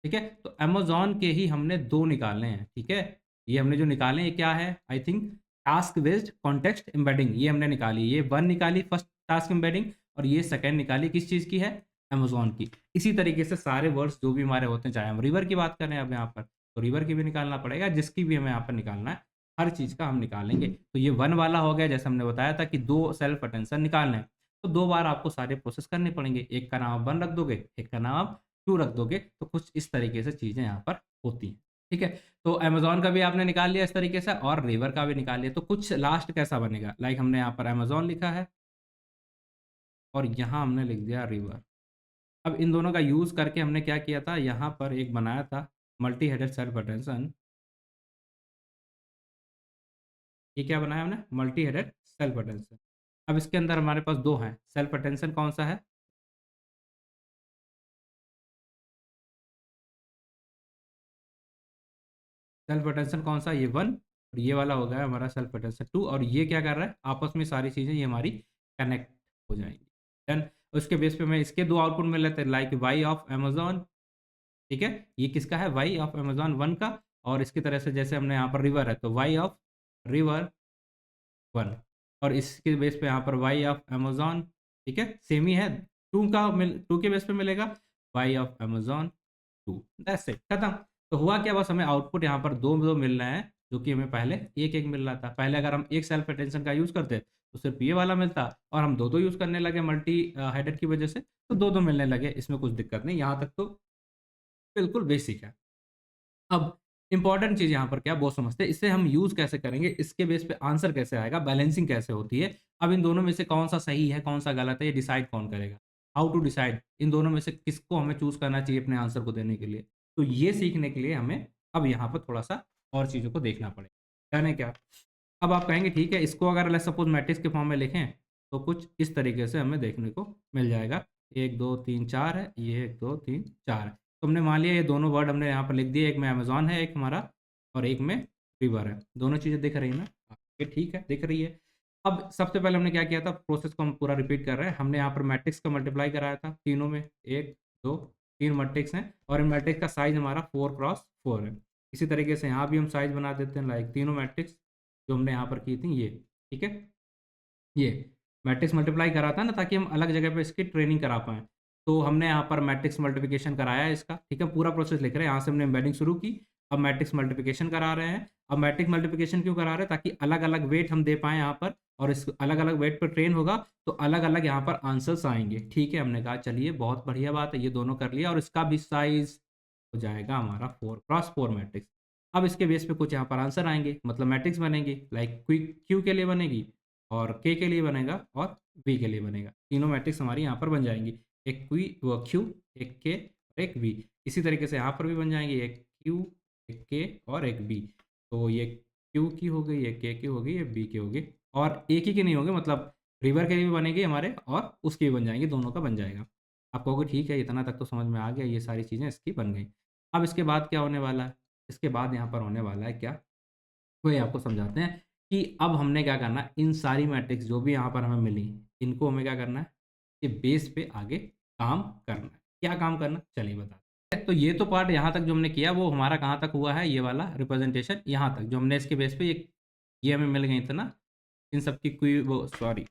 ठीक है? तो अमेज़न के ही हमने 2 निकाले हैं, ठीक है? ये हमने जो निकाले हैं, ये क्या है? I think task based context embedding, ये हमने निकाली, ये 1 निकाली फर्स्ट टास्क एम्बेडिंग, और ये सेकंड निकाली किस चीज़ की है? अमेज़न की। इसी तरीके से सारे वर्ड्स जो भी हमारे होते हैं, चाहे हम रिवर की बात करें अब यहाँ पर, तो रिवर की भी निकालना पड़ेगा, जिसकी भी हमें यहाँ पर निकालना है, हर चीज़ का हम निकालेंगे। तो ये 1 वाला हो गया, जैसे हमने बताया था कि 2 सेल्फ अटेंशन निकालने हैं, तो 2 बार आपको सारे प्रोसेस करने पड़ेंगे। एक का नाम आप 1 रख दोगे, एक का नाम आप 2 रख दोगे, तो कुछ इस तरीके से चीज़ें यहाँ पर होती हैं, ठीक है? तो अमेज़न का भी आपने निकाल लिया इस तरीके से, और रिवर का भी निकाल लिया, तो कुछ लास्ट कैसा बनेगा? लाइक हमने यहाँ पर अमेज़न लिखा है, और यहाँ हमने लिख दिया रिवर। अब इन दोनों का यूज़ करके हमने क्या किया था, यहाँ पर एक बनाया था मल्टी हेडेड सेल्फ अटेंशन। ये क्या बनाया हमने? Multi headed self attention. अब इसके अंदर हमारे पास 2 हैं, सेल्फ अटेंशन कौन-सा है? सेल्फ अटेंशन कौन-सा है? ये 1, और ये वाला हो गया हमारा सेल्फ अटेंशन 2 और ये क्या कर रहा है आपस में सारी चीज़ें ये हमारी कनेक्ट हो जाएंगी। देन उसके बेस पे मैं इसके 2 आउटपुट मिल लेते हैं लाइक वाई ऑफ अमेज़न, ठीक है? ये किसका है? वाई ऑफ अमेज़न 1 का और इसकी तरह से जैसे हमने यहाँ पर रिवर है तो वाई ऑफ रिवर 1 और इसके बेस पे यहाँ पर वाई ऑफ अमेज़न, ठीक है? सेम ही है, 2 के बेस पे मिलेगा Y of Amazon 2 that's it खत्म। तो हुआ क्या बस हमें आउटपुट यहाँ पर 2-2 मिल रहे हैं, जो कि हमें पहले 1-1 मिल रहा था। पहले अगर हम एक सेल्फ अटेंशन का यूज़ करते तो सिर्फ़ ये वाला मिलता और हम 2-2 यूज़ करने लगे मल्टी हेडेड की वजह से, तो 2-2 मिलने लगे, इसमें कुछ दिक्कत नहीं, यहाँ तक तो बिल्कुल बेसिक है। अब इम्पोर्टेंट चीज़ यहाँ पर क्या है वो समझते हैं, इसे हम यूज़ कैसे करेंगे, इसके बेस पे आंसर कैसे आएगा, बैलेंसिंग कैसे होती है। अब इन दोनों में से कौन-सा सही है, कौन-सा गलत है, ये डिसाइड कौन करेगा? हाउ टू डिसाइड इन दोनों में से किसको हमें चूज़ करना चाहिए अपने आंसर को देने के लिए। तो ये सीखने के लिए हमें अब यहाँ पर थोड़ा-सा और चीज़ों को देखना पड़ेगा। यानी क्या? अब आप कहेंगे ठीक है, इसको अगर लेट्स सपोज़ मैट्रिक्स के फॉर्म में लिखें, तो कुछ इस तरीके से हमें देखने को मिल जाएगा। 1, 2, 3, 4 है, ये 1, 2, 3, 4 है। तो हमने मान लिया ये दोनों वर्ड हमने यहाँ पर लिख दिए, एक में अमेज़न है एक हमारा और एक में रिवर है। दोनों चीज़ें दिख रही हैं ना? ये ठीक है, दिख रही है। अब सबसे पहले हमने क्या किया था, प्रोसेस को हम पूरा रिपीट कर रहे हैं। हमने यहाँ पर मैट्रिक्स का मल्टीप्लाई कराया था तीनों में, 1, 2, 3 मैट्रिक्स हैं और इन मैट्रिक्स का साइज़ हमारा 4 क्रॉस 4 है। इसी तरीके से यहाँ भी हम साइज़ बना देते हैं लाइक तीनों मैट्रिक्स जो हमने यहाँ पर की थी ये, ठीक है? ये मैट्रिक्स मल्टीप्लाई करा था ना ताकि हम अलग जगह पे इसकी ट्रेनिंग करा पाएँ। तो हमने यहाँ पर मैट्रिक्स मल्टिप्लिकेशन कराया है इसका, ठीक है? पूरा प्रोसेस लिख रहे हैं, यहाँ से हमने एम्बेडिंग शुरू की, अब मैट्रिक्स मल्टिप्लिकेशन करा रहे हैं। अब मैट्रिक्स मल्टिप्लिकेशन क्यों करा रहे हैं? ताकि अलग-अलग वेट हम दे पाएँ यहाँ पर और इस अलग-अलग वेट पे ट्रेन होगा, तो अलग-अलग यहाँ पर आंसर्स आएँगे, ठीक है? हमने कहा चलिए बहुत बढ़िया बात है, ये दोनों कर लिया और इसका भी साइज़ हो जाएगा हमारा 4 क्रॉस 4 मैट्रिक्स। अब इसके बेस पे कुछ यहाँ पर आंसर आएँगे, मतलब मैट्रिक्स बनेंगी, लाइक क्यू के लिए बनेगी और के लिए बनेगा और वी के लिए बनेगा। तीनों मैट्रिक्स हमारी यहाँ पर बन जाएँगी। एक क्यू, एक के और एक वी। इसी तरीके से यहाँ पर भी बन जाएँगी, एक क्यू, एक के और एक वी। तो ये क्यू की हो गई, ये के की हो गई, ये वी की हो गई और एक ही की नहीं होगी मतलब रिवर के लिए भी बनेगी हमारे और उसकी भी बन जाएँगी, दोनों का बन जाएगा। आप कहोगे ठीक है, इतना तक तो समझ में आ गया, ये सारी चीज़ें इसकी बन गई। अब इसके बाद क्या होने वाला है? इसके बाद यहाँ पर होने वाला है क्या? वही आपको समझाते हैं कि अब हमने क्या करना है, इन सारी मैट्रिक्स जो भी यहाँ पर हमें मिली, इनको हमें क्या करना है, कि बेस पे आगे काम करना है। क्या काम करना? चलिए बताते हैं। तो ये तो पार्ट यहाँ तक जो हमने किया वो हमारा कहाँ तक हुआ है, ये वाला रिप्रेजेंटेशन यहाँ तक जो हमने इसके बेस पे ये हमें मिल गई थी ना, इन सब की कोई वो सॉरी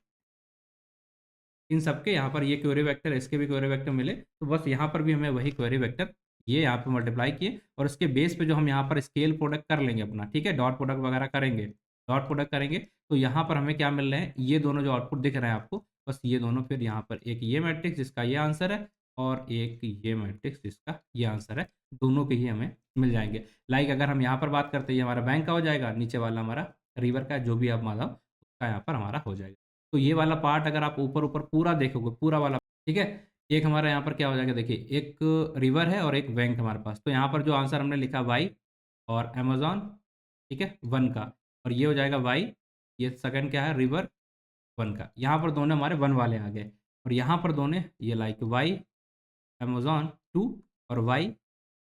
इन सबके यहाँ पर ये क्वेरी वेक्टर, इसके भी क्वेरी वेक्टर मिले, तो बस यहाँ पर भी हमें वही क्वेरी वेक्टर ये यहाँ पे मल्टीप्लाई किए और उसके बेस पे जो हम यहाँ पर स्केल प्रोडक्ट कर लेंगे अपना, ठीक है? डॉट प्रोडक्ट वगैरह करेंगे, डॉट प्रोडक्ट करेंगे, तो यहाँ पर हमें क्या मिल रहे हैं, ये दोनों जो आउटपुट दिख रहे हैं आपको, बस ये दोनों फिर यहाँ पर एक ये मैट्रिक्स जिसका ये आंसर है और एक ये मैट्रिक्स जिसका ये आंसर है, दोनों के ही हमें मिल जाएँगे। लाइक अगर हम यहाँ पर बात करते हैं, ये हमारा बैंक का हो जाएगा, नीचे वाला हमारा रिवर का जो भी आप मानो, उसका यहाँ पर हमारा हो जाएगा। तो ये वाला पार्ट अगर आप ऊपर-ऊपर पूरा देखोगे, पूरा वाला ठीक है? एक हमारा यहाँ पर क्या हो जाएगा देखिए, एक रिवर है और एक बैंक हमारे पास। तो यहाँ पर जो आंसर हमने लिखा वाई और अमेज़न, ठीक है? 1 का और ये हो जाएगा वाई, ये सेकंड क्या है रिवर 1 का। यहाँ पर दोनों हमारे 1 वाले आ गए और यहाँ पर दोनों ये लाइक वाई अमेज़न 2 और वाई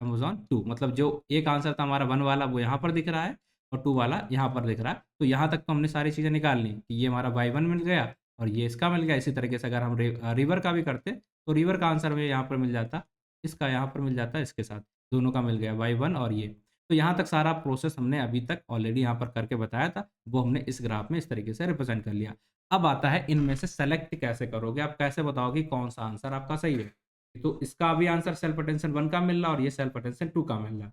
अमेज़न 2 मतलब जो एक आंसर था हमारा 1 वाला वो यहाँ पर दिख रहा है और 2 वाला यहाँ पर दिख रहा है। तो यहाँ तक तो हमने सारी चीज़ें निकाल ली कि ये हमारा y1 मिल गया और ये इसका मिल गया। इसी तरीके से अगर हम रिवर का भी करते तो रिवर का आंसर हमें यहाँ पर मिल जाता, इसका यहाँ पर मिल जाता, इसके साथ दोनों का मिल गया y1 और ये। तो यहाँ तक सारा प्रोसेस हमने अभी तक ऑलरेडी यहाँ पर करके बताया था, वो हमने इस ग्राफ में इस तरीके से रिप्रेज़ेंट कर लिया। अब आता है इनमें से सेलेक्ट कैसे करोगे, आप कैसे बताओगे कौन-सा आंसर आपका सही है? तो इसका भी आंसर सेल्फ अटेंशन 1 का मिल रहा और ये सेल्फ अटेंशन 2 का मिल रहा।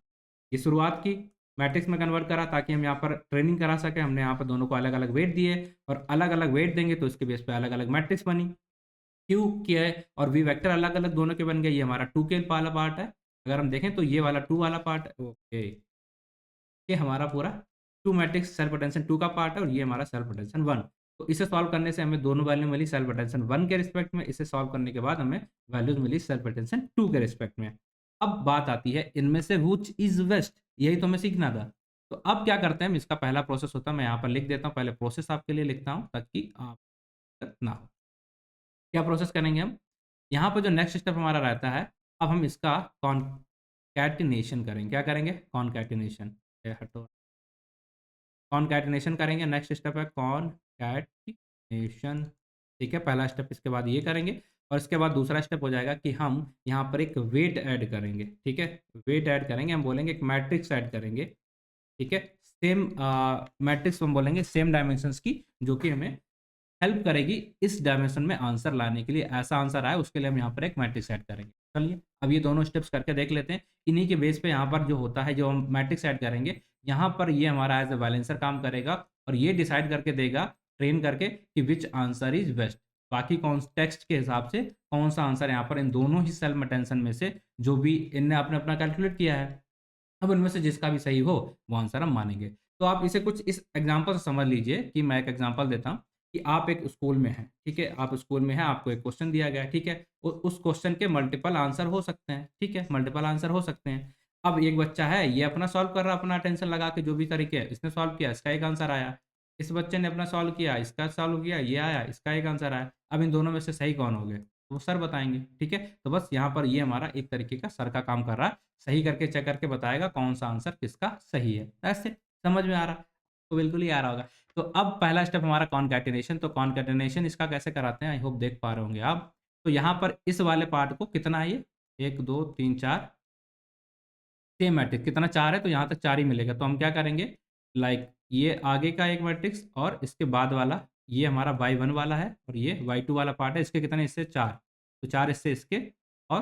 ये शुरुआत की, मैट्रिक्स में कन्वर्ट करा ताकि हम यहाँ पर ट्रेनिंग करा सकें। हमने यहाँ पर दोनों को अलग-अलग वेट दिए और अलग-अलग वेट देंगे तो इसके बेस पे अलग-अलग मैट्रिक्स बनी। क्यू के और वी वेक्टर अलग-अलग दोनों के बन गए। ये हमारा 2 के वाला पार्ट है। अगर हम देखें तो ये वाला 2 वाला पार्ट है। ओके, ये हमारा पूरा 2 मैट्रिक्स सेल्फ अटेंशन 2 का पार्ट है और ये हमारा सेल्फ अटेंशन 1। तो इसे सॉल्व करने से हमें दोनों वैल्यू मिली सेल्फ अटेंशन 1 के रिस्पेक्ट में, इसे सॉल्व करने के बाद हमें वैल्यूज़ मिली सेल्फ अटेंशन 2 के रिस्पेक्ट में। अब बात आती है इनमें से व्हिच इज़ बेस्ट, यही तो हमें सीखना था। तो अब क्या करते हैं, हम इसका पहला प्रोसेस होता है, मैं यहाँ पर लिख देता हूँ, पहले प्रोसेस आपके लिए लिखता हूँ ताकि आप दिक्कत ना हो। क्या प्रोसेस करेंगे हम? यहाँ पर जो नेक्स्ट स्टेप हमारा रहता है, अब हम इसका कॉन्कैटिनेशन करेंगे। क्या करेंगे? कॉन्कैटिनेशन। ये हटो कॉनकैटिनेशन करेंगे, नेक्स्ट स्टेप है कॉनकैटिनेशन, ठीक है? पहला स्टेप, इसके बाद ये करेंगे और इसके बाद दूसरा स्टेप हो जाएगा कि हम यहाँ पर एक वेट ऐड करेंगे, ठीक है? वेट ऐड करेंगे, हम बोलेंगे एक मैट्रिक्स ऐड करेंगे, ठीक है? सेम मैट्रिक्स हम बोलेंगे सेम डायमेंशंस की, जो कि हमें हेल्प करेगी इस डायमेंशन में आंसर लाने के लिए। ऐसा आंसर आए उसके लिए हम यहाँ पर एक मैट्रिक्स ऐड करेंगे। चलिए, अब ये दोनों स्टेप्स करके देख लेते हैं। इन्हीं के बेस पे यहाँ पर जो होता है, जो हम मैट्रिक्स ऐड करेंगे, यहाँ पर ये हमारा एज़ अ बैलेंसर काम करेगा और ये डिसाइड करके देगा, ट्रेन करके, कि व्हिच आंसर इज़ बेस्ट। बाकी कॉन्टेक्स्ट के हिसाब से कौन-सा आंसर यहाँ पर इन दोनों ही सेल्फ अटेंशन में से जो भी इनने आपने अपना कैलकुलेट किया है, अब उनमें से जिसका भी सही हो, वो आंसर हम मानेंगे। तो आप इसे कुछ इस एग्ज़ाम्पल से समझ लीजिए कि मैं एक एग्ज़ाम्पल देता हूँ कि आप एक स्कूल में हैं, ठीक है? आप स्कूल में हैं, आपको एक क्वेश्चन दिया गया है, ठीक है? उस क्वेश्चन के मल्टीपल आंसर हो सकते हैं, ठीक है? मल्टीपल आंसर हो सकते हैं। अब एक बच्चा है, ये अपना सॉल्व कर रहा है, अपना अटेंशन लगा के जो भी तरीके है, इसने सॉल्व किया, इसका एक आंसर आया। इस बच्चे ने अपना सॉल्व किया, इसका सॉल्व किया, ये आया, इसका एक आंसर आया। अब इन दोनों में से सही कौन होंगे? वो सर बताएँगे, ठीक है? तो बस यहाँ पर ये हमारा एक तरीके का सर का काम कर रहा है। सही करके चेक करके बताएगा कौन-सा आंसर किसका सही है। दैट्स इट, समझ में आ रहा? तो बिल्कुल ही आ रहा होगा। तो अब पहला स्टेप हमारा कॉनकैटिनेशन, तो कॉनकैटिनेशन इसका कैसे कराते हैं, आई होप देख पा रहे होंगे आप। तो यहाँ पर इस वाले पार्ट को कितना है ये? 1, 2, 3, 4 सेम मैट्रिक्स कितना 4 है, तो यहाँ तक 4 ही मिलेगा। तो हम क्या करेंगे, लाइक ये आगे का एक मैट्रिक्स और इसके बाद वाला, ये हमारा y1 वाला है और ये y2 वाला पार्ट है। इसके कितने हिस्से? 4, तो 4 हिस्से इसके और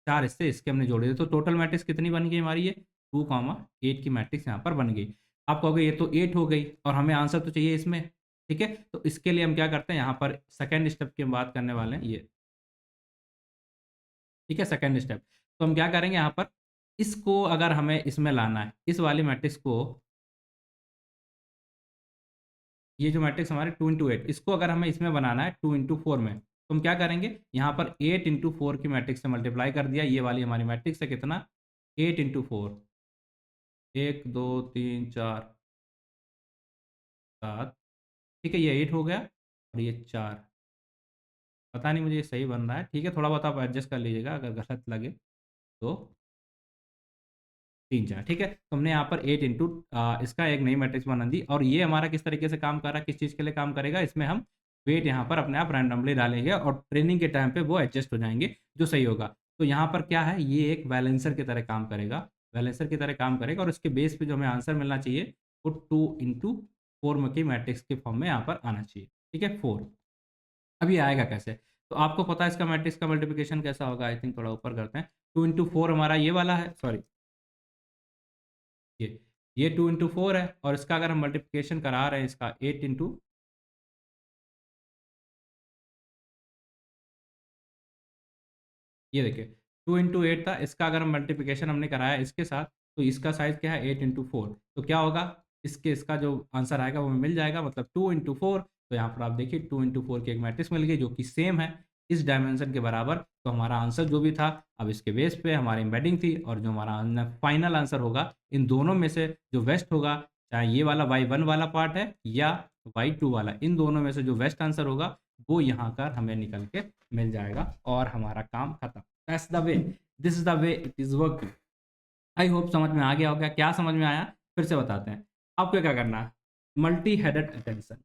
4 हिस्से इसके हमने जोड़ दिए। तो टोटल मैट्रिक्स कितनी बन गई हमारी ये? 2, 8 की मैट्रिक्स यहाँ पर बन गई। आप कहोगे ये तो 8 हो गई और हमें आंसर तो चाहिए इसमें, ठीक है? तो इसके लिए हम क्या करते हैं, यहाँ पर सेकंड स्टेप की हम बात करने वाले हैं ये, ठीक है? Second step. तो हम क्या करेंगे यहाँ पर, इसको अगर हमें इसमें लाना है, इस वाली मैट्रिक्स को, ये जो मैट्रिक्स हमारे 2 इंटू 8, इसको अगर हमें इसमें बनाना है 2 इंटू 4 में, तो हम क्या करेंगे, यहाँ पर 8 इंटू 4 की मैट्रिक्स से मल्टीप्लाई कर दिया। ये वाली हमारी मैट्रिक्स है कितना? 8 इंटू 4, 1, 2, 3, 4, 7, ठीक है? ये 8 हो गया और ये 4। पता नहीं मुझे ये सही बन रहा है, ठीक है? थोड़ा बहुत आप एडजस्ट कर लीजिएगा अगर गलत लगे तो। 3, 4, ठीक है? तो हमने यहाँ पर 8 इंटू इसका एक नई मैट्रिक्स बना दी और ये हमारा किस तरीके से काम कर रहा है, किस चीज़ के लिए काम करेगा? इसमें हम वेट यहाँ पर अपने आप रैंडमली डालेंगे और ट्रेनिंग के टाइम पे वो एडजस्ट हो जाएँगे, जो सही होगा। तो यहाँ पर क्या है, ये एक बैलेंसर की तरह काम करेगा, बैलेंसर की तरह काम करेगा और उसके बेस पे जो हमें आंसर मिलना चाहिए, वो 2 इंटू 4 में की मैट्रिक्स के फॉर्म में यहाँ पर आना चाहिए, ठीक है? 4। अब ये आएगा कैसे? तो आपको पता है इसका मैट्रिक्स का मल्टिप्लिकेशन कैसा होगा? आई थिंक थोड़ा ऊपर करते हैं। 2 इंटू 4 हमारा ये वाला है, सॉरी, ये ये 2 इंटू 4 है और इसका अगर हम मल्टिप्लिकेशन करा रहे हैं इसका 8 इंटू, ये देखिए 2 इंटू 8 था, इसका अगर हम मल्टिप्लिकेशन हमने कराया इसके साथ, तो इसका साइज़ क्या है? 8 इंटू 4। तो क्या होगा? इसका जो आंसर आएगा वो हमें मिल जाएगा, मतलब 2 इंटू 4। तो यहाँ पर आप देखिए 2 इंटू 4 की एक मैट्रिक्स मिल गई जो कि सेम है इस डायमेंशन के बराबर। तो हमारा आंसर जो भी था, अब इसके बेस पे हमारी एम्बेडिंग थी और जो हमारा फाइनल आंसर होगा, इन दोनों में से जो बेस्ट होगा, चाहे ये वाला y1 वाला पार्ट है या y2 वाला, इन दोनों में से जो बेस्ट आंसर होगा, वो यहाँ पर हमें निकल के मिल जाएगा और हमारा काम खत्म। That's the way, this is the way it is working. I hope समझ में आ गया होगा। क्या समझ में आया? फिर से बताते हैं। आपको क्या करना है? मल्टी हेडेड अटेंशन,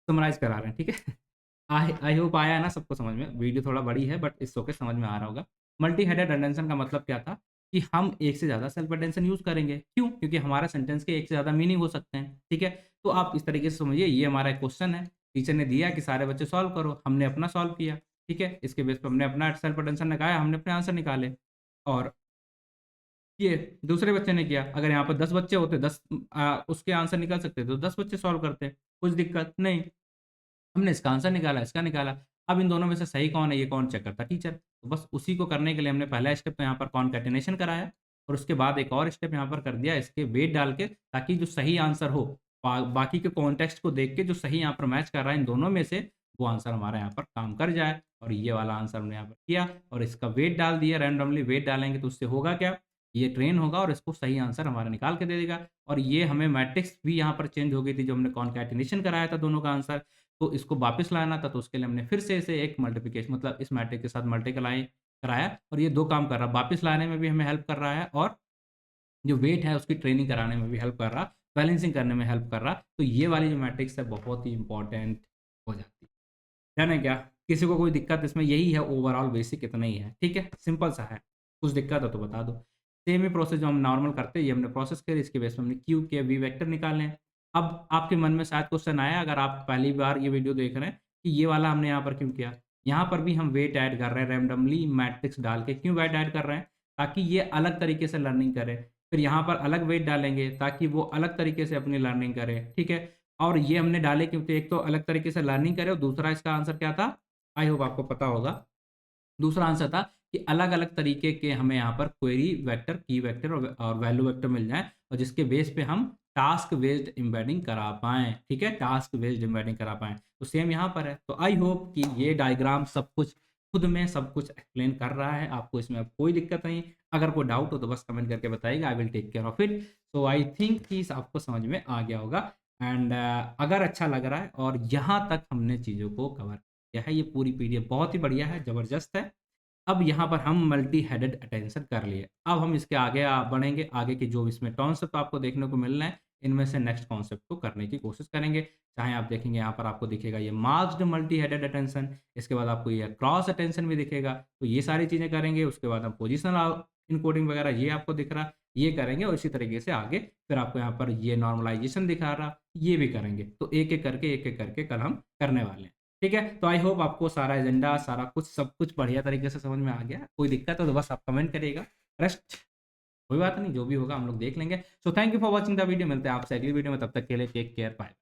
समराइज़ करा रहे हैं, ठीक है? आई आई होप आया है ना सबको समझ में? वीडियो थोड़ा बड़ी है बट इट्स ओके, समझ में आ रहा होगा। मल्टी हेडेड अटेंशन का मतलब क्या था कि हम एक से ज़्यादा सेल्फ अटेंशन यूज़ करेंगे। क्यों? क्योंकि हमारा सेंटेंस के एक से ज़्यादा मीनिंग हो सकते हैं, ठीक है? तो आप इस तरीके से समझिए, ये हमारा एक क्वेश्चन है, टीचर ने दिया कि सारे बच्चे सॉल्व करो, हमने अपना सॉल्व किया, ठीक है? इसके बेस पे हमने अपना सेल्फ अटेंशन लगाया, हमने अपने आंसर निकाले और ये दूसरे बच्चे ने किया। अगर यहाँ पर 10 बच्चे होते, 10 उसके आंसर निकल सकते, तो 10 बच्चे सॉल्व करते, कुछ दिक्कत नहीं। हमने इसका आंसर निकाला, इसका निकाला। अब इन दोनों में से सही कौन है, ये कौन चेक करता है? टीचर। तो बस उसी को करने के लिए हमने पहला स्टेप तो यहाँ पर कॉनकैटिनेशन कराया और उसके बाद एक और स्टेप यहाँ पर कर दिया इसके वेट डाल के, ताकि जो सही आंसर हो, बाकी के कॉन्टेक्स्ट को देख के जो सही यहाँ पर मैच कर रहा है इन दोनों में से, वो आंसर हमारा यहाँ पर काम कर जाए। और ये वाला आंसर हमने यहाँ पर किया और इसका वेट डाल दिया, रैंडमली वेट डालेंगे तो उससे होगा क्या? ये ट्रेन होगा और इसको सही आंसर हमारा निकाल के दे देगा। और ये हमें मैट्रिक्स भी यहाँ पर चेंज हो गई थी, जो हमने कॉनकैटिनेशन कराया था दोनों का आंसर, तो इसको वापस लाना था, तो उसके लिए हमने फिर से इसे एक मल्टीप्लिकेशन, मतलब इस मैट्रिक्स के साथ मल्टीप्लाई कराया और ये 2 काम कर रहा है। वापस लाने में भी हमें हेल्प कर रहा है और जो वेट है उसकी ट्रेनिंग कराने में भी हेल्प कर रहा। बैलेंसिंग करने में हेल्प कर रहा, तो ये वाली जो मैट्रिक्स है बहुत ही इंपॉर्टेंट हो जाती है ना क्या? किसी को कोई दिक्कत इसमें यही है, ओवरऑल बेसिक इतना ही है, ठीक है? सिंपल सा है, कुछ दिक्कत है तो बता दो। सेम ही प्रोसेस जो हम नॉर्मल करते हैं, ये हमने प्रोसेस करी, इसके बेस पे हमने क्यू के वी वेक्टर निकालने हैं। अब आपके मन में शायद क्वेश्चन आया, अगर आप पहली बार ये वीडियो देख रहे हैं, कि ये वाला हमने यहाँ पर क्यों किया? यहाँ पर भी हम वेट ऐड कर रहे हैं रैंडमली मैट्रिक्स डाल के, क्यों वेट ऐड कर रहे हैं? ताकि ये अलग तरीके से लर्निंग करे। फिर यहाँ पर अलग वेट डालेंगे ताकि वो अलग तरीके से अपनी लर्निंग करे, ठीक है? और ये हमने डाले क्यों? तो एक तो अलग तरीके से लर्निंग करे और दूसरा इसका आंसर क्या था? आई होप आपको पता होगा। दूसरा आंसर था कि अलग-अलग तरीके के हमें यहाँ पर क्वेरी वेक्टर, की वेक्टर और वैल्यू वेक्टर मिल जाएँ और जिसके बेस पे हम टास्क बेस्ड एम्बेडिंग करा पाएँ, ठीक है? टास्क बेस्ड एम्बेडिंग करा पाएँ। तो सेम यहाँ पर है। तो आई होप कि ये डायग्राम सब कुछ खुद में सब कुछ एक्सप्लेन कर रहा है। आपको इसमें अब कोई दिक्कत नहीं। अगर कोई डाउट हो तो बस कमेंट करके बताइएगा, I will take care of it. So I think कि आपको समझ में आ गया होगा एंड अगर अच्छा लग रहा है और यहाँ तक हमने चीज़ों को कवर किया है, ये पूरी पीडीएफ बहुत ही बढ़िया है, ज़बरदस्त है। अब यहाँ पर हम मल्टी हेडेड अटेंशन कर लिए। अब हम इसके आगे बढ़ेंगे, आगे के जो इसमें कॉन्सेप्ट आपको देखने को मिल रहे हैं, इनमें से नेक्स्ट कॉन्सेप्ट को करने की कोशिश करेंगे। चाहे आप देखेंगे यहाँ पर आपको दिखेगा ये मास्क्ड मल्टी हेडेड अटेंशन, इसके बाद आपको ये क्रॉस अटेंशन भी दिखेगा। तो ये सारी चीज़ें करेंगे, उसके बाद हम पोजिशनल इनकोडिंग वगैरह ये आपको दिख रहा, ये करेंगे और इसी तरीके से आगे फिर आपको यहाँ पर ये नॉर्मलाइज़ेशन दिखा रहा, ये भी करेंगे। तो एक-एक करके कल हम करने वाले हैं। ठीक है? तो आई होप आपको सारा एजेंडा, सारा कुछ, सब कुछ बढ़िया तरीके से समझ में आ गया। कोई दिक्कत है तो बस आप कमेंट करिएगा। रेस्ट कोई बात नहीं, जो भी होगा हम लोग देख लेंगे। So thank you for watching the video. मिलते हैं आपसे अगली वीडियो में, तब तक के लिए टेक केयर, बाय।